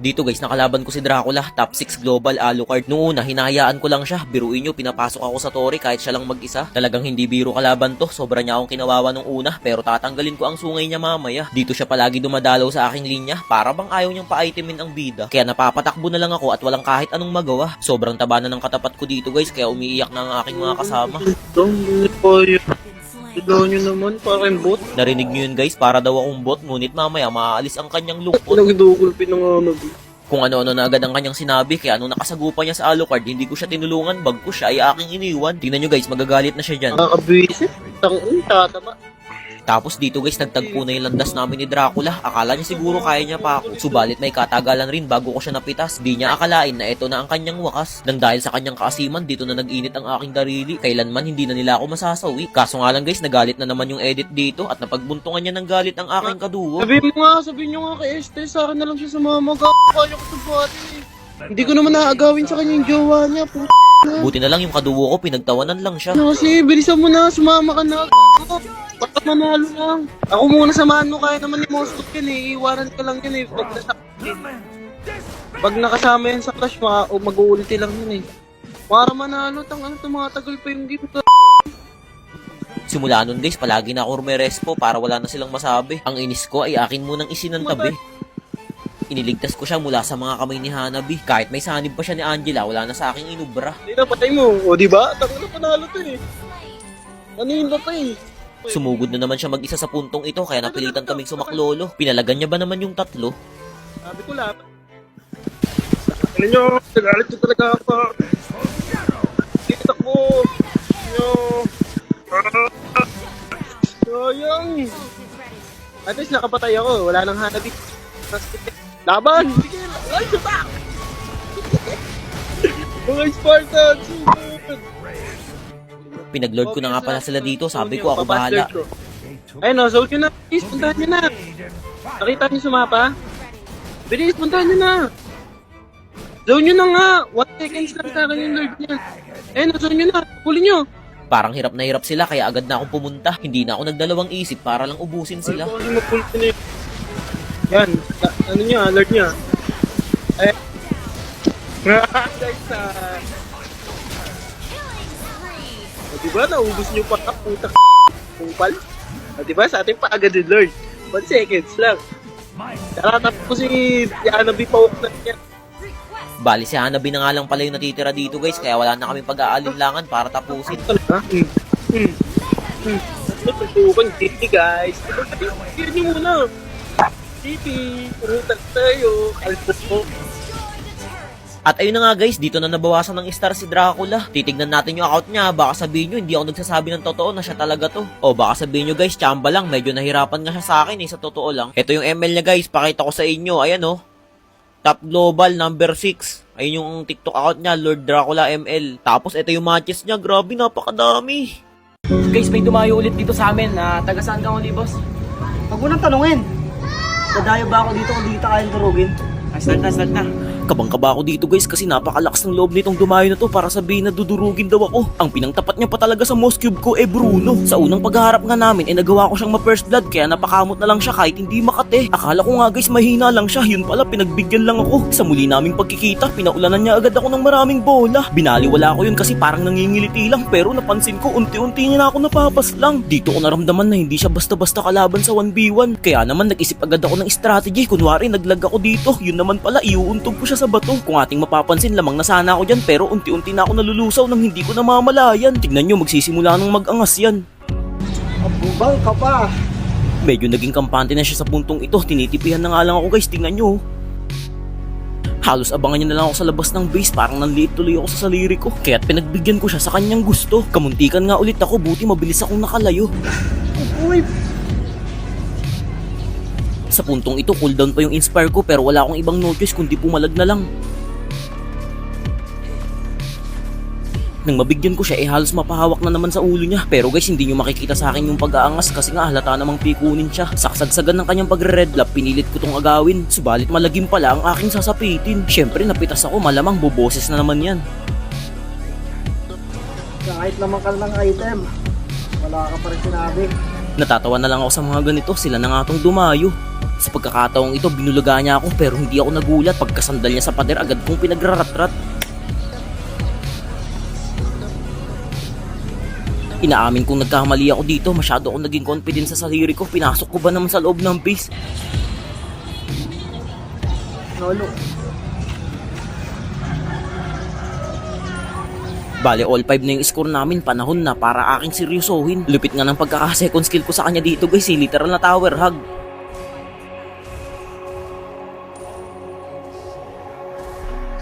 Dito guys, nakalaban ko si Dracula, top 6 global Alucard. Noong una, hinahayaan ko lang siya. Biruin nyo, pinapasok ako sa Tori kahit siya lang mag-isa. Talagang hindi biro kalaban to. Sobra niya akong kinawawa nung una, pero tatanggalin ko ang sungay niya mamaya. Dito siya palagi dumadalaw sa aking linya, para bang ayaw niyang pa-itemin ang bida. Kaya napapatakbo na lang ako at walang kahit anong magawa. Sobrang taba na ng katapat ko dito guys, kaya umiiyak na ang aking mga kasama. Sigaw nyo naman, parang bot. Narinig nyo yun guys, para daw akong bot, ngunit mamaya maaalis ang kanyang lungkot. Pinagdukol pinanganag. Kung ano-ano na agad ang kanyang sinabi, kaya nung nakasagupa niya sa Alucard, hindi ko siya tinulungan, bagkus siya ay aking iniwan. Tingnan nyo guys, magagalit na siya dyan. Nakakabwisit. Tatama. Tapos dito guys, nagtagpo na yung landas namin ni Dracula. Akala niya siguro kaya niya pa ako. Subalit may katagalan rin bago ko siya napitas. Di niya akalain na ito na ang kanyang wakas. Nang dahil sa kanyang kaasiman, dito na nag-init ang aking darili. Kailanman hindi na nila ako masasawi. Kaso nga lang guys, nagalit na naman yung edit dito at napagbuntungan niya ng galit ang aking kaduo. Sabihin nyo nga kay Este, sa akin na lang siya sumama. Kaya ko sa bati. Hindi ko naman naagawin sa kanya yung jowa niya. Buti na lang yung kaduo ko, pinagtawanan lang siya. Kasi, bilisan mo na, sumama ka na. Baka manalo lang. Ako muna samahan mo, kaya naman yung Moscow yan eh. Iwanan ka lang yan eh. Pag nakasama yan sa clash, mag-uuliti lang yun eh. Para manalo, mga tagal pa yung game. Simula nun guys, palagi na ako rumerespo para wala na silang masabi. Ang inis ko ay akin munang isinantabi. Iniligtas ko siya mula sa mga kamay ni Hanabi. Kahit may sanib pa siya ni Angela, wala na sa aking inubra. Hindi na, patay mo. O diba? Tango na panalo to eh. Ano yun ba pa eh? Sumugod na naman siya mag-isa sa puntong ito, kaya napilitan kaming sumaklolo. Pinalagan niya ba naman yung tatlo? Sabi ko lang. Ano nyo? Nagalit ko talaga ako. Kita ko. Nyo. Sayang. At least nakapatay ako. Wala nang Hanabi. Laban! Sige! Ay, suta! Mga Spartan! Sugod! Pinaglord ko na nga pala sila dito, sabi ko ako bahala. Ayun o, zone nyo na. Please, puntahan nyo na. Nakita nyo sumapa? Bilis, puntahan nyo na. Zone nyo na nga. 1 seconds lang sa akin yung lord niya. Ayun o, zone nyo na. Huli nyo. Parang hirap na hirap sila, kaya agad na akong pumunta. Hindi na ako nagdalawang isip para lang ubusin sila. Yan, ano nyo, alert nyo. Ayan. Guys, diba, naubos nyo pa ka, puta kupal. Diba, sa ating pa agad yung Lord. 1 seconds lang. Taratap ko si Hanabi Pawok na niya. Bali si Hanabi na nga lang pala yung natitira dito guys, kaya wala na kaming pag-aalinlangan para tapusin. Tutukan, GT guys. Tigil nyo muna. GT, purutan tayo. Kalpos mo. At ayun na nga guys, dito na nabawasan ng star si Dracula. Titignan natin yung account niya, baka sabihin nyo hindi ako nagsasabi ng totoo na siya talaga to. O baka sabihin nyo guys, tsamba lang, medyo nahirapan nga siya sa akin sa totoo lang. Ito yung ML niya guys, pakita ko sa inyo, ayan o. Top Global number 6. Ayun yung TikTok account niya, Lord Dracula ML. Tapos ito yung matches niya, grabe napakadami. Guys, may dumayo ulit dito sa amin na taga saan ka uli, boss? Huwag mo nang tanungin. Dadayo ba ako dito kung dito kayang durugin? Start na. Kabang-kaba ako dito guys kasi napakalakas ng loob nitong dumayo na to para sabihin na dudurugin daw ako. Ang pinangtapat niya pa talaga sa most cube ko Bruno. Sa unang pagharap nga namin nagawa ko siyang ma-first blood kaya napakamot na lang siya kahit hindi makate. Akala ko nga guys mahina lang siya, yun pala pinagbigyan lang ako. Sa muli naming pagkikita pinaulanan niya agad ako ng maraming bola. Binaliwala ko yun kasi parang nangingiliti lang pero napansin ko unti-unti niya na ako napapaslang. Dito ko naramdaman na hindi siya basta-basta kalaban sa 1v1. Kaya naman nag-isip agad ako ng strategy. Kunwari naglag ako dito, yun naman pala iuuntog ko siya sa bato. Kung ating mapapansin, lamang na sana ako dyan pero unti-unti na ako nalulusaw nang hindi ko namamalayan. Tignan nyo, magsisimula ng mag-angas yan. Abubal ka pa. Medyo naging kampante na siya sa puntong ito. Tinitipihan na nga lang ako guys, tingnan nyo. Halos abangan niya na lang ako sa labas ng base, parang nanliit tuloy ako sa saliri ko. Kaya't pinagbigyan ko siya sa kanyang gusto. Kamuntikan nga ulit ako, buti mabilis akong nakalayo. Uy, Sa puntong ito, cooldown pa yung inspire ko pero wala akong ibang no choice kundi pumalag na lang. Nang mabigyan ko siya halos mapahawak na naman sa ulo niya. Pero guys, hindi nyo makikita sa akin yung pag-aangas kasi nga halata namang pikunin siya. Saksagsagan ng kanyang pag-red lap, pinilit ko tong agawin. Subalit malagim pala ang aking sasapitin. Syempre napitas ako, malamang boboses na naman yan. kahit naman ka ng item, wala ka pa rin sinabi. Natatawa na lang ako sa mga ganito, sila na nga tong dumayo. Sa pagkakataong ito, binulaga niya ako pero hindi ako nagulat. Pagkasandal niya sa pader, agad kong pinagrarat-rat. Inaamin kong nagkamali ako dito. Masyado akong naging confident sa sarili ko. Pinasok ko ba naman sa loob ng base? Lolo. Bale, all 5 na yung score namin. Panahon na para aking seryosohin. Lupit nga ng pagkaka-second skill ko sa kanya dito guys. Literal na tower hug.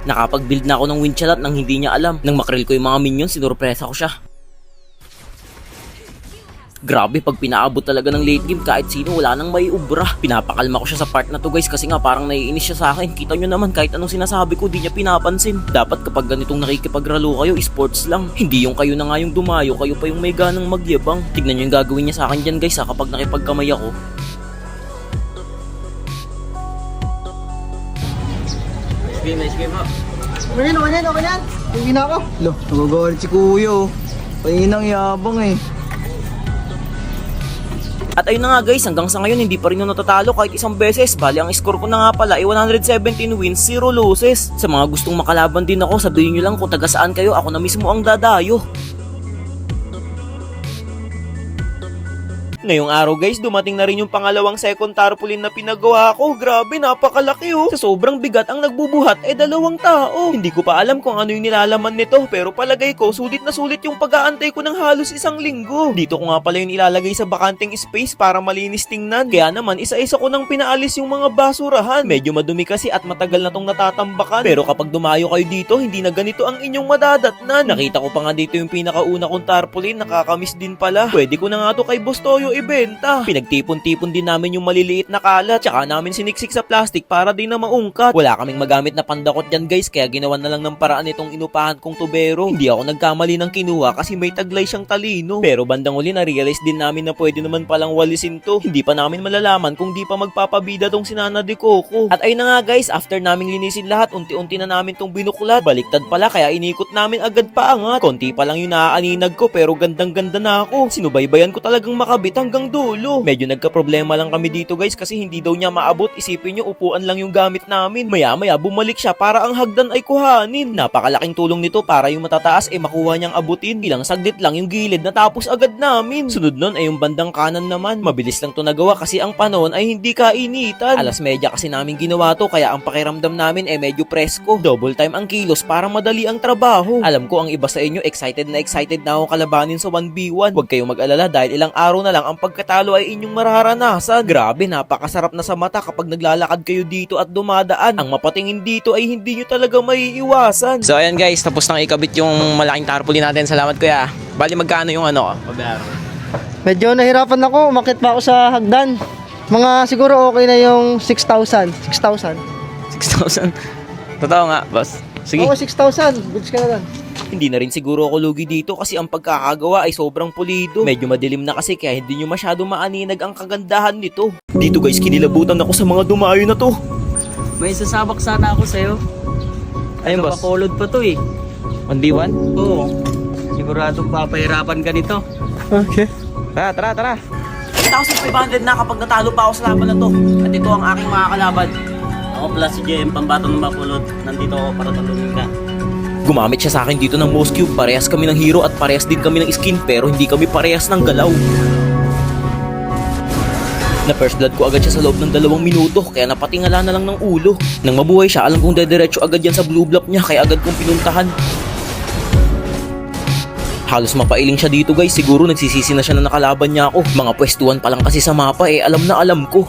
Nakapag-build na ako ng wind chalat nang hindi niya alam. Nang makrill ko yung mga minions, sinurpresa ko siya. Grabe, pag pinaabot talaga ng late game, kahit sino wala nang may ubra. Pinapakalma ko siya sa part na to guys kasi nga parang naiinis siya sa akin. Kita nyo naman kahit anong sinasabi ko, di niya pinapansin. Dapat kapag ganitong nakikipagralo kayo, sports lang. Hindi yung kayo na nga yung dumayo, kayo pa yung may ganang magyabang. Tignan nyo yung gagawin niya sa akin dyan guys kapag nakipagkamay ako. Nice game ha. Okay na. Uwi na ako. Lo, nagagalit si Kuya oh. Pahinang yabang eh. At ayun na nga guys, hanggang sa ngayon hindi pa rin yung natatalo kahit isang beses. Bali ang score ko na nga pala ay 117 wins, 0 losses. Sa mga gustong makalaban din ako, sabihin nyo lang kung taga saan kayo, ako na mismo ang dadayo. Ngayong araw guys, dumating na rin yung pangalawang second tarpaulin na pinagawa ko. Grabe, napakalaki oh. Sa sobrang bigat ang nagbubuhat ay 2 tao. Hindi ko pa alam kung ano yung nilalaman nito, pero palagay ko sulit na sulit yung pag-aantay ko ng halos 1 linggo. Dito ko nga pala yung ilalagay sa bakanting space para malinis tingnan. Kaya naman isa-isa ko nang pinaalis yung mga basurahan. Medyo madumi kasi at matagal na tong natatambakan. Pero kapag dumayo kayo dito, hindi na ganito ang inyong madadatnan. Nakita ko pa nga dito yung pinakauna kong tarpaulin, nakakamiss din pala. Pwede ko na nga to kay Boss Toyo ibenta. Pinagtipon-tipon din namin yung maliliit na kalat, tsaka namin siniksik sa plastic para din na maungkat. Wala kaming magamit na pandakot dyan guys, kaya ginawa na lang ng paraan itong inupahan kong tubero. Hindi ako nagkamali ng kinuha kasi may taglay siyang talino. Pero bandang uli na-realize din namin na pwede naman palang walisin to. Hindi pa namin malalaman kung di pa magpapabida tong sinana de Coco. At ayun na nga guys, after naming linisin lahat, unti-unti na namin tong binuklat. Baliktad pala kaya inikot namin agad paangat. Konti pa lang yung naaaninag ko pero gandang-ganda na ako. Sinubaybayan ko talagang makabit hanggang dulo. Medyo nagka-problema lang kami dito guys kasi hindi daw niya maabot. Isipin nyo, upuan lang yung gamit namin. Maya-maya bumalik siya para ang hagdan ay kuhanin. Napakalaking tulong nito para yung matataas ay makuha niyang abutin. Ilang saglit lang yung gilid natapos agad namin. Sunod nun ay yung bandang kanan naman. Mabilis lang to nagawa kasi ang panahon ay hindi kainitan. 12:30 kasi namin ginawa to kaya ang pakiramdam namin ay medyo presko. Double time ang kilos para madali ang trabaho. Alam ko ang iba sa inyo excited na ako kalabanin sa 1v1. Huwag kayong mag-alala dahil ilang araw na lang ang pagkatalo ay inyong mararanasan. Grabe, napakasarap na sa mata kapag naglalakad kayo dito at dumadaan. Ang mapatingin dito ay hindi nyo talaga maiiwasan. So ayan guys, tapos nang ikabit yung malaking tarpaulin natin. Salamat kuya. Bali magkano yung pabayaran? Medyo nahirapan ako. Umakit pa ako sa hagdan. Mga siguro okay na yung 6,000. 6,000. 6,000. Totoo nga, boss. Sige. Oo, 6,000. Goods ka na lang. Hindi na rin siguro ako lugi dito kasi ang pagkakagawa ay sobrang pulido. Medyo madilim na kasi kaya hindi nyo masyado maaninag ang kagandahan nito. Dito guys, kinilabutan ako sa mga dumayo na to. May sasabak sana ako sa'yo. Ayun boss. Makulod pa to eh. 1v1? Oo. Siguradong papahirapan ka nito. Okay. Tara. 1,500 na kapag natalo pa ako sa laban na to. At ito ang aking mga kalaban. Ako pala si JM, pambatong makulod. Nandito ako para tulungin ka. Gumamit siya sa akin dito ng Mouse Cube. Parehas kami ng hero at parehas din kami ng skin pero hindi kami parehas ng galaw. Na first blood ko agad siya sa loob ng 2 minuto kaya napatingala na lang ng ulo. Nang mabuhay siya, alam kong dediretso agad yan sa blue block niya kaya agad kong pinuntahan. Halos mapailing siya dito guys, siguro nagsisisi na siya na nakalaban niya ako. Mga pwestuhan pa lang kasi sa mapa alam na alam ko.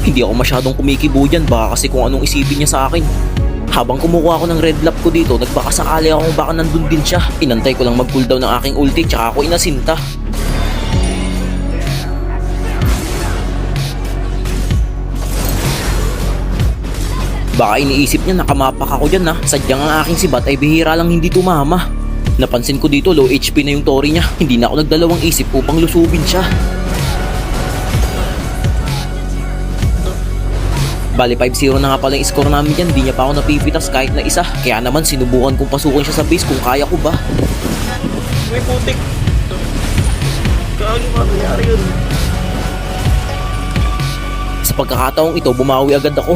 Hindi ako masyadong kumikibo dyan, baka kasi kung anong isipin niya sa akin. Habang kumukuha ako ng red lap ko dito, nagbakasakali ako kung baka nandun din siya. Inantay ko lang mag-cooldown ng aking ulti, tsaka ako inasinta. Baka iniisip niya nakamapak ako dyan ha. Sadyang ang aking sibat ay bihira lang hindi tumama. Napansin ko dito low HP na yung tori niya. Hindi na ako nagdalawang isip upang lusubin siya. Bali 5-0 na nga pala yung score namin dyan. Di niya pa ako napipitas kahit na isa. Kaya naman sinubukan kong pasukin siya sa base kung kaya ko ba. May putik. Gagi, mangyari yun. Sa pagkakataong ito, bumawi agad ako.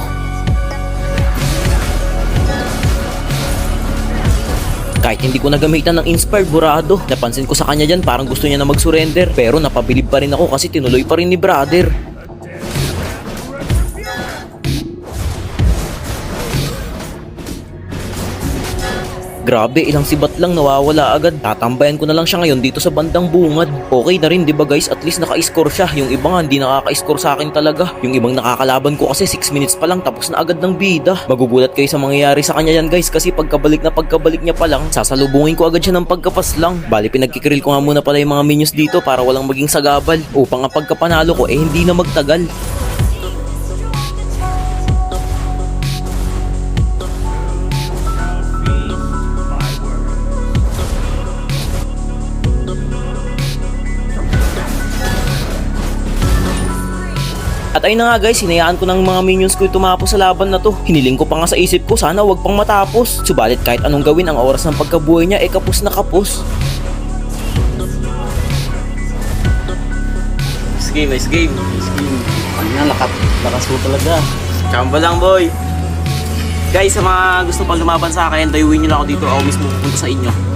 Kahit hindi ko nagamitan ng inspired burado, napansin ko sa kanya dyan parang gusto niya na mag-surrender. Pero napabilib pa rin ako kasi tinuloy pa rin ni brother. Grabe, ilang sibat lang nawawala agad. Tatambayan ko na lang siya ngayon dito sa bandang bungad. Okay na rin, di ba guys? At least naka-score siya. Yung iba nga hindi nakaka-score sa akin talaga. Yung ibang nakakalaban ko kasi 6 minutes pa lang tapos na agad ng bida. Magugulat kayo sa mangyayari sa kanya yan guys kasi pagkabalik niya pa lang, sasalubungin ko agad siya ng pagkapas lang. Bali pinagkikrill ko nga muna pala yung mga minions dito para walang maging sagabal. Upang ang pagkapanalo ko hindi na magtagal. At ayun na nga guys, hinayaan ko ng mga minions ko tumapos sa laban na to. Hiniling ko pa nga sa isip ko, sana wag pang matapos. Subalit kahit anong gawin, ang oras ng pagkabuhay niya kapos na kapos. Nice game, nice game. Nice game. Ano na, lakas mo talaga. Chamba lang, boy. Guys, sa mga gusto pang lumaban sa akin, dayuin nyo lang ako dito. Ako mismo pupunta sa inyo.